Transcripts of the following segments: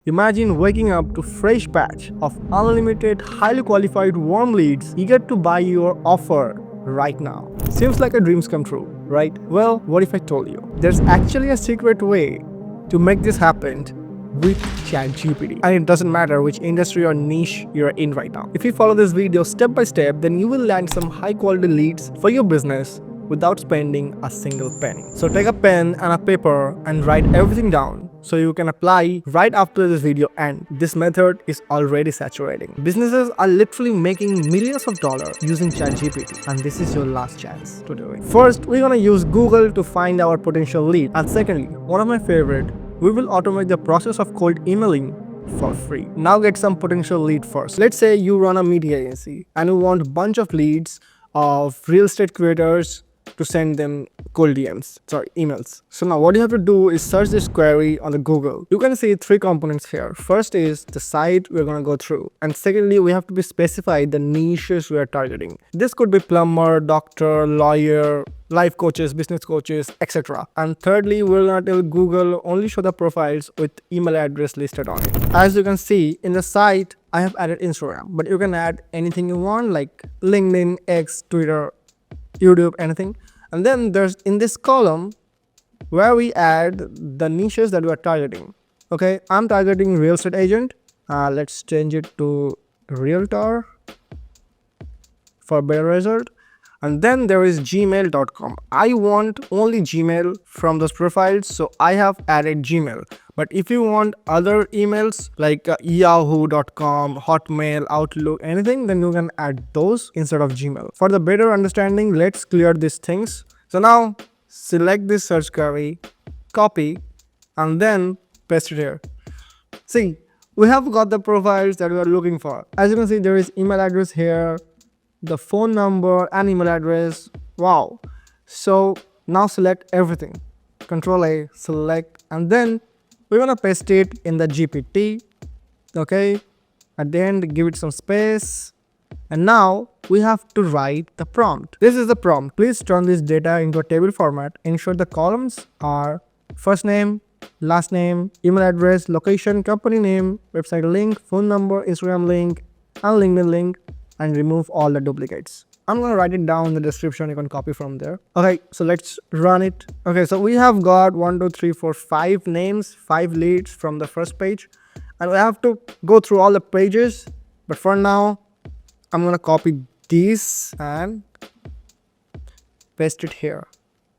Imagine waking up to fresh batch of unlimited, highly qualified warm leads eager to buy your offer right now. Seems like a dreams come true, right? Well, what if I told you? There's actually a secret way to make this happen with ChatGPT. And it doesn't matter which industry or niche you're in right now. If you follow this video step by step, then you will land some high quality leads for your business without spending a single penny. So take a pen and a paper and write everything down so you can apply right after this video ends. This method is already saturating. Businesses are literally making millions of dollars using ChatGPT, and this is your last chance to do it. First, we're gonna use Google to find our potential lead. And secondly, one of my favorite, we will automate the process of cold emailing for free. Now get some potential lead first. Let's say you run a media agency and you want a bunch of leads of real estate creators to send them cold emails. So now what you have to do is search this query on the Google. You can see three components here. First is the site we're going to go through. And secondly, we have to be specified the niches we are targeting. This could be plumber, doctor, lawyer, life coaches, business coaches, etc. And thirdly, we're going to tell Google only show the profiles with email address listed on it. As you can see in the site, I have added Instagram, but you can add anything you want like LinkedIn, X, Twitter, YouTube, anything. And then there's in this column where we add the niches that we are targeting. Okay, I'm targeting real estate agent. Let's change it to realtor for better result. And then there is gmail.com. I want only Gmail from those profiles, so I have added Gmail. But if you want other emails like yahoo.com, Hotmail, Outlook, anything, then you can add those instead of Gmail. For the better understanding, let's clear these things. So now select this search query, copy, and then paste it here. See, we have got the profiles that we are looking for. As you can see, there is email address here, the phone number and email address. Wow. So now select everything. Control A, select, and then we're gonna paste it in the GPT. Okay. At the end, give it some space. And now we have to write the prompt. This is the prompt. Please turn this data into a table format. Ensure the columns are first name, last name, email address, location, company name, website link, phone number, Instagram link, and LinkedIn link, and remove all the duplicates. I'm gonna write it down in the description. You can copy from there. Okay, so let's run it. Okay, so we have got 5 names, 5 leads from the first page, and we have to go through all the pages. But for now, I'm gonna copy these and paste it here.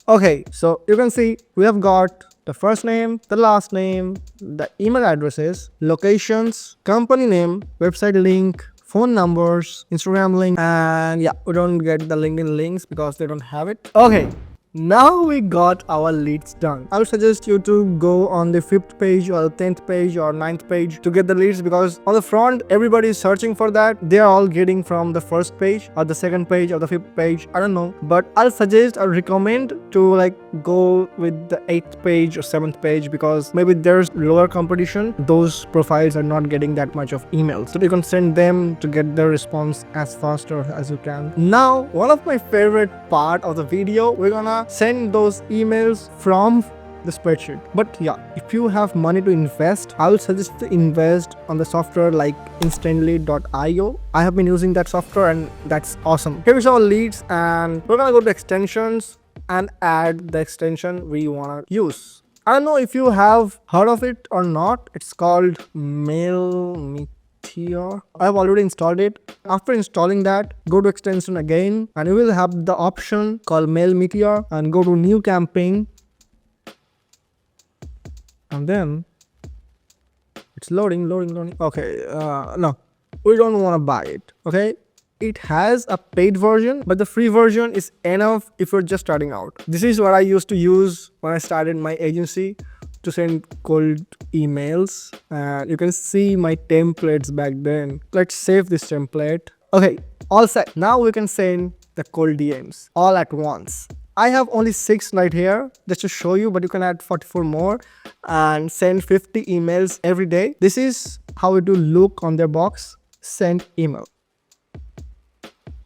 Okay, so you can see we have got the first name, the last name, the email addresses, locations, company name, website link, phone numbers, Instagram link, and yeah, we don't get the LinkedIn links because they don't have it. Okay, now we got our leads done. I would suggest you to go on the 5th page or 10th page or 9th page to get the leads, because on the front everybody is searching for that. They are all getting from the first page or the 2nd page or the 5th page, I don't know, but I'll suggest or recommend to like go with the 8th page or 7th page, because maybe there's lower competition. Those profiles are not getting that much of emails, so you can send them to get the response as faster as you can. Now, one of my favorite part of the video, we're gonna send those emails from the spreadsheet. But yeah, if you have money to invest, I would suggest to invest on the software like instantly.io. I have been using that software and that's awesome. Here's our leads, and we're gonna go to extensions and add the extension we wanna use. I don't know if you have heard of it or not. It's called Mail Meteor. I have already installed it. After installing that, go to extension again, and you will have the option called Mail Meteor, and go to new campaign, and then it's loading. Okay, no, we don't want to buy it. Okay, it has a paid version, but the free version is enough if you're just starting out. This is what I used to use when I started my agency to send cold emails, and you can see my templates back then. Let's save this template. Okay, all set. Now we can send the cold DMs all at once. I have only 6 right here just to show you, but you can add 44 more and send 50 emails every day. This is how it will look on their box. Send email.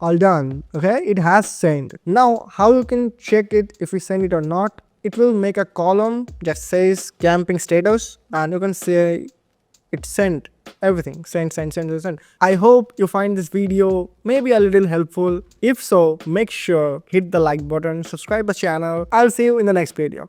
All done. Okay, it has sent. Now how you can check it if we send it or not? It will make a column that says camping status, and you can say it sent everything. Send. I hope you find this video maybe a little helpful. If so, make sure hit the like button, subscribe the channel. I'll see you in the next video.